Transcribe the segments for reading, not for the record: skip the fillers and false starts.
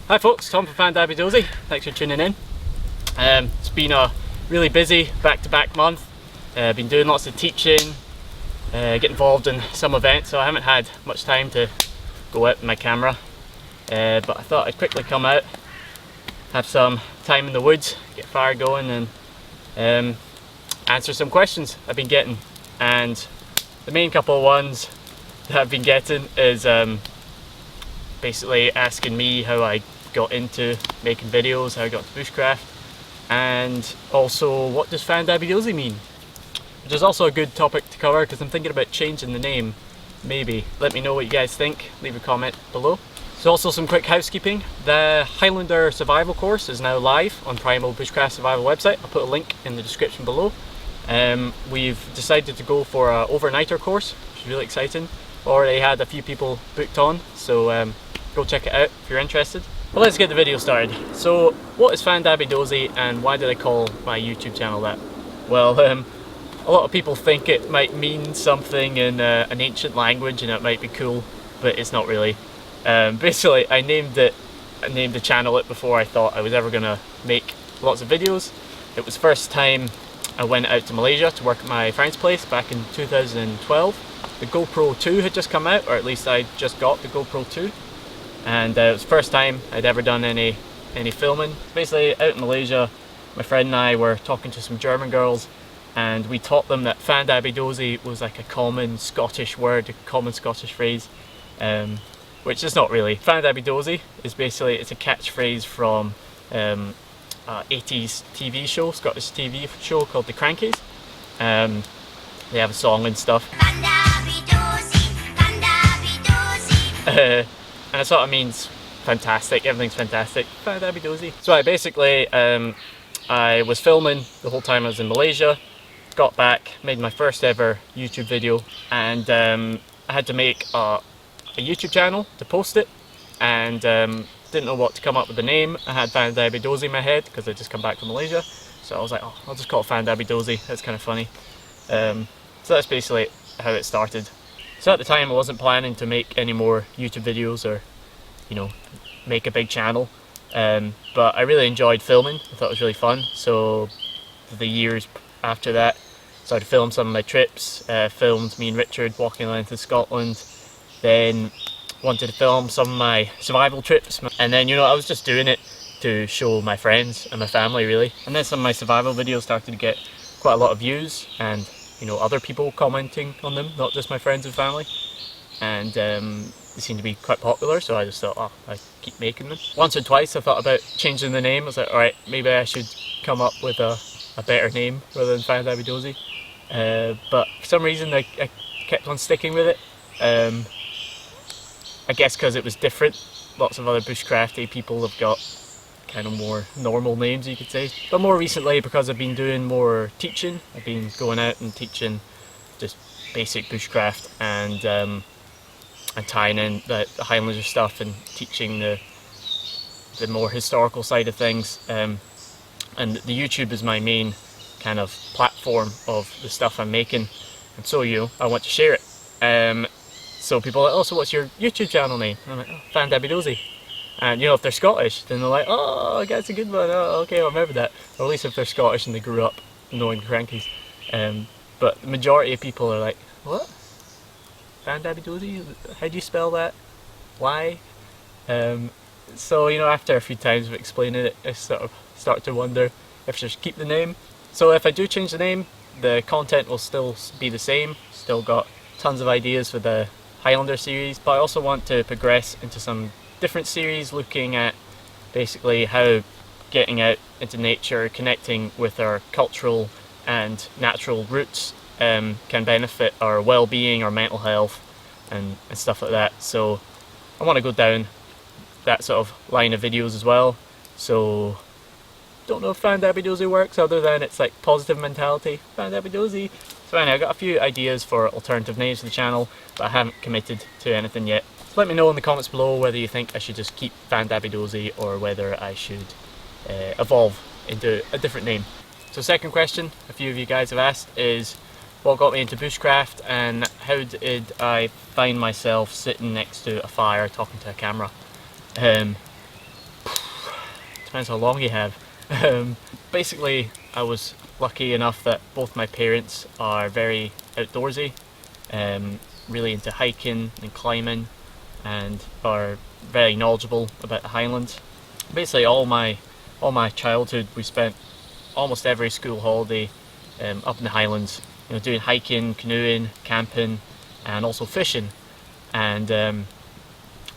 Hi folks, Tom from Fandabi Dozi. Thanks for tuning in. It's been a really busy back-to-back month. Been doing lots of teaching, get involved in some events, so I haven't had much time to go out with my camera. But I thought I'd quickly come out, have some time in the woods, get fire going, and answer some questions I've been getting. And the main couple of ones that I've been getting is basically asking me how I got into making videos, how I got to Bushcraft, and also what does Fandabi Dozi mean? Which is also a good topic to cover because I'm thinking about changing the name, maybe. Let me know what you guys think, leave a comment below. So also some quick housekeeping. The Highlander survival course is now live on Primal Bushcraft Survival website. I'll put a link in the description below. We've decided to go for an overnighter course, which is really exciting. Already had a few people booked on, so go check it out if you're interested. But let's get the video started. So what is Fandabi Dozi and why did I call my YouTube channel that? Well, a lot of people think it might mean something in an ancient language and it might be cool, but it's not really. Basically, I named the channel it before I thought I was ever gonna make lots of videos. It was the first time I went out to Malaysia to work at my friend's place back in 2012. The GoPro 2 had just come out, or at least I just got the GoPro 2. And it was the first time I'd ever done any filming. Basically, out in Malaysia, my friend and I were talking to some German girls, and we taught them that Fandabi Dozi was like a common Scottish word, a common Scottish phrase, which is not really. Fandabi Dozi is basically, it's a catchphrase from 80s TV show, Scottish TV show called The Crankies. They have a song and stuff. Fandabi Dozi, Fandabi Dozi. And it sort of means fantastic, everything's fantastic. Fandabi Dozi. So I was filming the whole time I was in Malaysia, got back, made my first ever YouTube video, and I had to make a YouTube channel to post it, and didn't know what to come up with the name. I had Fandabi Dozi in my head because I'd just come back from Malaysia, so I was like, oh, I'll just call it Fandabi Dozi, that's kind of funny. So that's basically how it started. So at the time I wasn't planning to make any more YouTube videos or, you know, make a big channel, but I really enjoyed filming. I thought it was really fun, so the years after that started to film some of my trips, filmed me and Richard walking around to Scotland, then wanted to film some of my survival trips, and then, you know, I was just doing it to show my friends and my family really. And then some of my survival videos started to get quite a lot of views and, you know, other people commenting on them, not just my friends and family, and they seemed to be quite popular, so I just thought, oh, I keep making them. Once or twice I thought about changing the name. I was like, alright, maybe I should come up with a better name rather than Fandabi Dozi, but for some reason I kept on sticking with it. I guess because it was different. Lots of other bushcrafty people have got kind of more normal names, you could say. But more recently, because I've been doing more teaching, I've been going out and teaching just basic bushcraft and tying in the Highlander stuff and teaching the more historical side of things. And the YouTube is my main kind of platform of the stuff I'm making, and so, you know, I want to share it. So people are like, oh, so what's your YouTube channel name? And I'm like, oh, Fandabi Dozi. And, you know, if they're Scottish, then they're like, oh, that's a good one, oh, okay, I'll remember that. Or at least if they're Scottish and they grew up knowing the Crankies. But the majority of people are like, what? Fandabi Dozi? How do you spell that? Why? So, you know, after a few times of explaining it, I sort of start to wonder if I should keep the name. So if I do change the name, the content will still be the same. Still got tons of ideas for the Highlander series, but I also want to progress into some different series looking at basically how getting out into nature, connecting with our cultural and natural roots can benefit our well-being, our mental health and stuff like that. So I want to go down that sort of line of videos as well. So don't know if Fandabi Dozi works other than it's like positive mentality, Fandabi Dozi. So anyway, I got a few ideas for alternative names for the channel, but I haven't committed to anything yet. So let me know in the comments below whether you think I should just keep Fandabi Dozi or whether I should evolve into a different name. So second question a few of you guys have asked is, what got me into bushcraft and how did I find myself sitting next to a fire talking to a camera? depends how long you have. Basically, I was lucky enough that both my parents are very outdoorsy, really into hiking and climbing, and are very knowledgeable about the Highlands. Basically, all my childhood we spent almost every school holiday up in the Highlands, doing hiking, canoeing, camping, and also fishing. And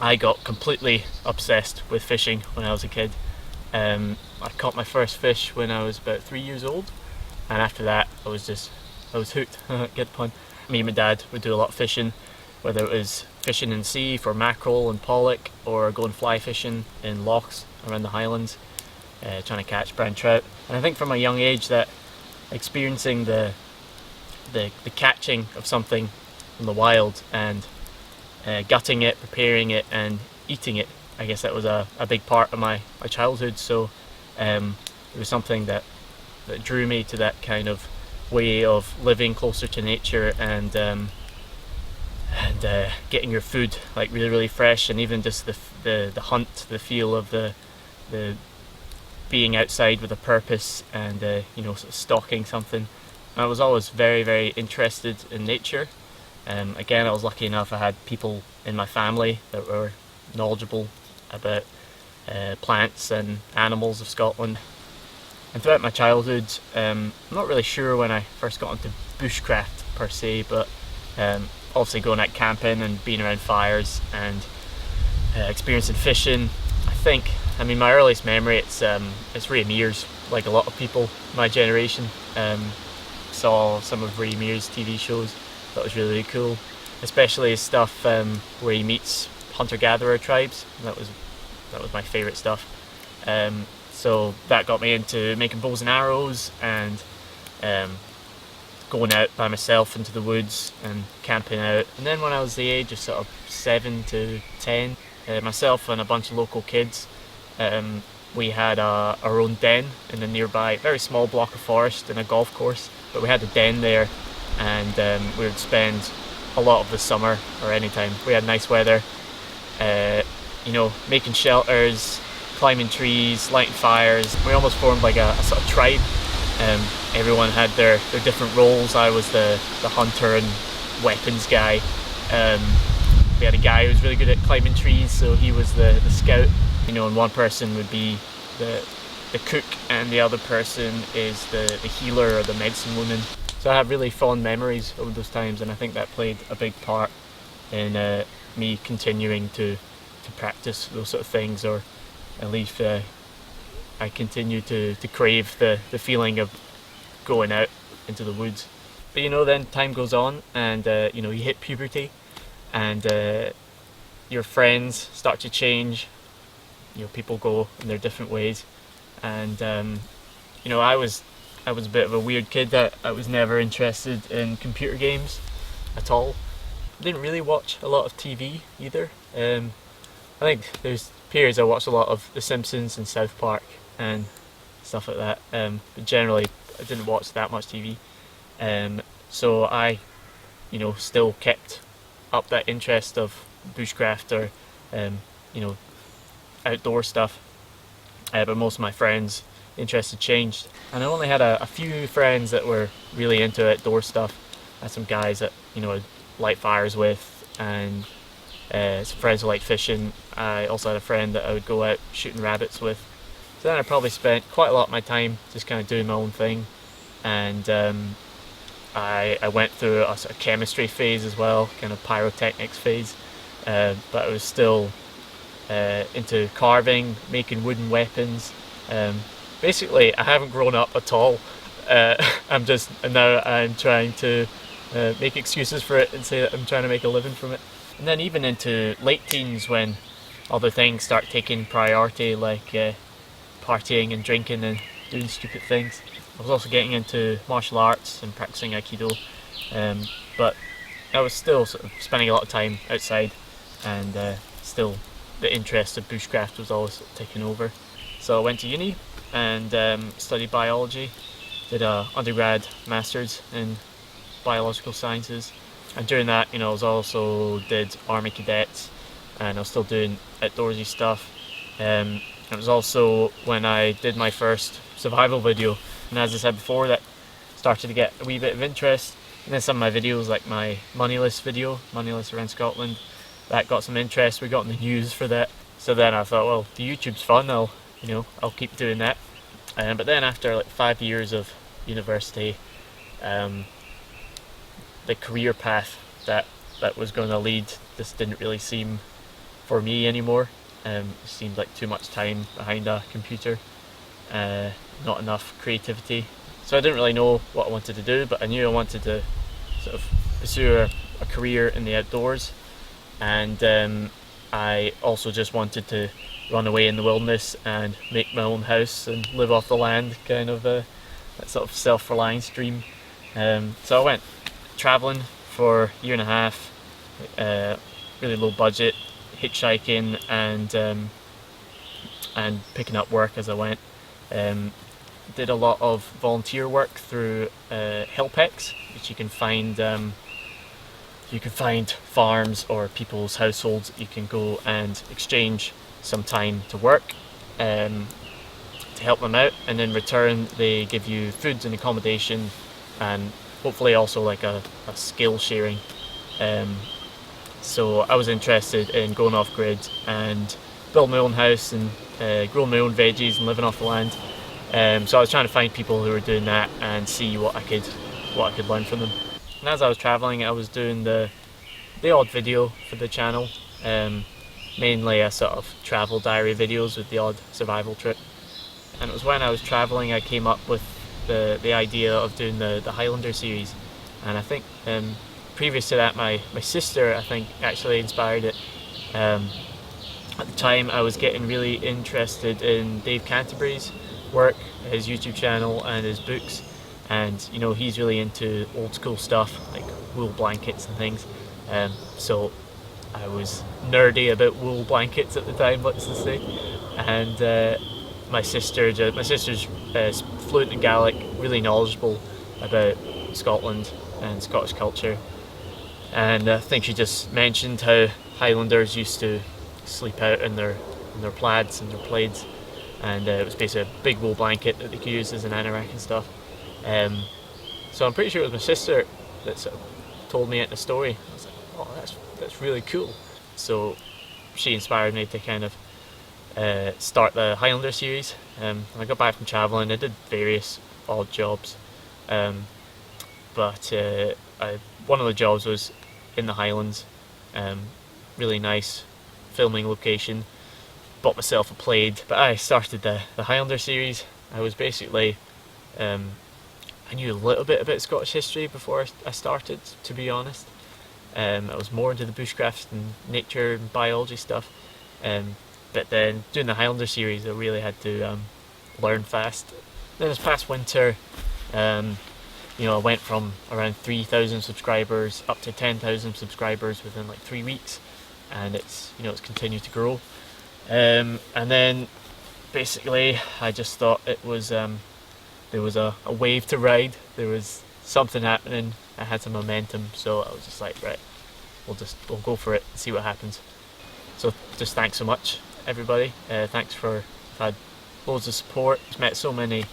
I got completely obsessed with fishing when I was a kid. I caught my first fish when I was about 3 years old, and after that I was hooked. Get the pun. Me and my dad would do a lot of fishing, whether it was fishing in the sea for mackerel and pollock, or going fly fishing in lochs around the Highlands, trying to catch brown trout. And I think from a young age that experiencing the catching of something in the wild and gutting it, preparing it, and eating it, I guess that was a big part of my childhood. So it was something that drew me to that kind of way of living closer to nature, and getting your food like really fresh, and even just the hunt, the feel of the being outside with a purpose, and sort of stalking something. And I was always very interested in nature. Again, I was lucky enough I had people in my family that were knowledgeable about plants and animals of Scotland. And throughout my childhood, I'm not really sure when I first got into bushcraft per se, but obviously going out camping and being around fires and experiencing fishing. I mean my earliest memory, it's Ray Mears, like a lot of people my generation. Saw some of Ray Mears' TV shows. That was really cool, especially his stuff where he meets hunter-gatherer tribes. That was my favourite stuff. So that got me into making bows and arrows, and going out by myself into the woods and camping out. And then when I was the age of sort of 7 to 10, myself and a bunch of local kids, we had our own den in a nearby very small block of forest and a golf course. But we had a den there, and we would spend a lot of the summer, or anytime we had nice weather, making shelters, climbing trees, lighting fires. We almost formed like a sort of tribe. Everyone had their different roles. I was the hunter and weapons guy. We had a guy who was really good at climbing trees, so he was the scout. And one person would be the cook, and the other person is the healer or the medicine woman. So I have really fond memories of those times, and I think that played a big part in me continuing to practice those sort of things, or at least I continue to crave the feeling of going out into the woods. But then time goes on, and you hit puberty, and your friends start to change. People go in their different ways, and I was a bit of a weird kid, that I was never interested in computer games at all. I didn't really watch a lot of TV either. I think there's periods I watched a lot of The Simpsons and South Park and stuff like that, but generally I didn't watch that much TV. So I still kept up that interest of bushcraft, or outdoor stuff, but most of my friends' interest had changed, and I only had a few friends that were really into outdoor stuff. I had some guys that I'd light fires with, and some friends who liked fishing. I also had a friend that I would go out shooting rabbits with. So then I probably spent quite a lot of my time just kind of doing my own thing, and I went through a sort of chemistry phase as well, kind of pyrotechnics phase, but I was still into carving, making wooden weapons. Basically, I haven't grown up at all. I'm trying to make excuses for it and say that I'm trying to make a living from it. And then even into late teens, when other things start taking priority, like partying and drinking and doing stupid things. I was also getting into martial arts and practicing Aikido, but I was still sort of spending a lot of time outside, and still the interest of bushcraft was always taking over. So I went to uni and studied biology, did a undergrad master's in biological sciences, and during that I was also did army cadets, and I was still doing outdoorsy stuff. It was also when I did my first survival video, and as I said before, that started to get a wee bit of interest. And then some of my videos, like my moneyless video, moneyless around Scotland, that got some interest. We got in the news for that. So then I thought, well, the YouTube's fun. I'll keep doing that. But then after like 5 years of university, the career path that was going to lead just didn't really seem for me anymore. It seemed like too much time behind a computer, not enough creativity. So I didn't really know what I wanted to do, but I knew I wanted to sort of pursue a career in the outdoors, and I also just wanted to run away in the wilderness and make my own house and live off the land, kind of that sort of self-reliance dream. So I went travelling for a year and a half, really low budget, hitchhiking and picking up work as I went. Did a lot of volunteer work through Helpex, which you can find farms or people's households that you can go and exchange some time to work to help them out, and in return they give you food and accommodation, and hopefully also like a skill sharing. So I was interested in going off grid and build my own house and growing my own veggies and living off the land. So I was trying to find people who were doing that and see what I could learn from them. And as I was travelling, I was doing the odd video for the channel, mainly a sort of travel diary videos with the odd survival trip. And it was when I was travelling I came up with the idea of doing the Highlander series. And I think previous to that, my sister, I think, actually inspired it. At the time I was getting really interested in Dave Canterbury's work, his YouTube channel and his books, and he's really into old school stuff like wool blankets and things. So I was nerdy about wool blankets at the time, let's just say. And my sister's fluent in Gaelic, really knowledgeable about Scotland and Scottish culture. And I think she just mentioned how Highlanders used to sleep out in their plaids and their plaids, and it was basically a big wool blanket that they could use as an anorak and stuff. So I'm pretty sure it was my sister that sort of told me it in a story. I was like, oh, that's really cool. So she inspired me to kind of start the Highlander series. When I got back from travelling, I did various odd jobs, but one of the jobs was in the Highlands, really nice filming location. Bought myself a plaid, but I started the Highlander series. I was basically, I knew a little bit about Scottish history before I started, to be honest. I was more into the bushcraft and nature and biology stuff, but then doing the Highlander series I really had to learn fast. Then this past winter, I went from around 3,000 subscribers up to 10,000 subscribers within like 3 weeks, and it's continued to grow. And then basically I just thought it was there was a wave to ride, there was something happening, I had some momentum, so I was just like, right, we'll go for it and see what happens. So just thanks so much everybody, thanks for, I've had loads of support, I've met so many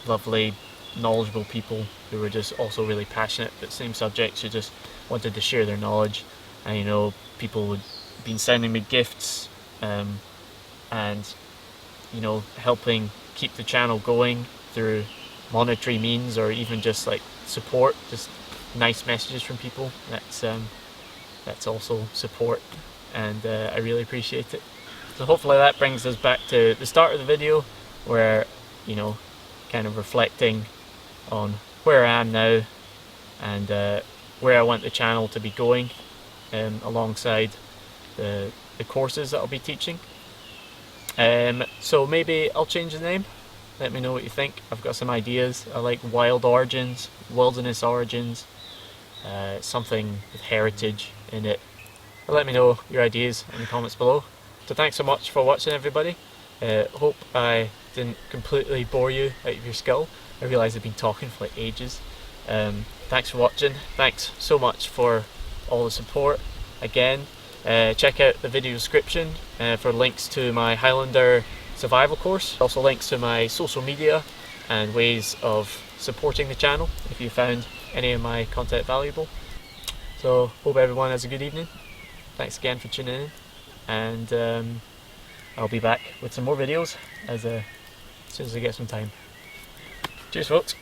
lovely knowledgeable people who were just also really passionate about the same subjects, who just wanted to share their knowledge. And people would been sending me gifts and helping keep the channel going through monetary means, or even just like support, just nice messages from people. That's also support, and I really appreciate it. So hopefully that brings us back to the start of the video, where kind of reflecting on where I am now and where I want the channel to be going, alongside the courses that I'll be teaching. So maybe I'll change the name. Let me know what you think. I've got some ideas. I like wild origins, wilderness origins, something with heritage in it. But let me know your ideas in the comments below. So thanks so much for watching everybody. Hope I didn't completely bore you out of your skull. I realise I've been talking for like ages. Thanks for watching. Thanks so much for all the support again. Check out the video description for links to my Highlander survival course, also links to my social media and ways of supporting the channel if you found any of my content valuable. So hope everyone has a good evening. Thanks again for tuning in, and I'll be back with some more videos as soon as I get some time. Cheers folks.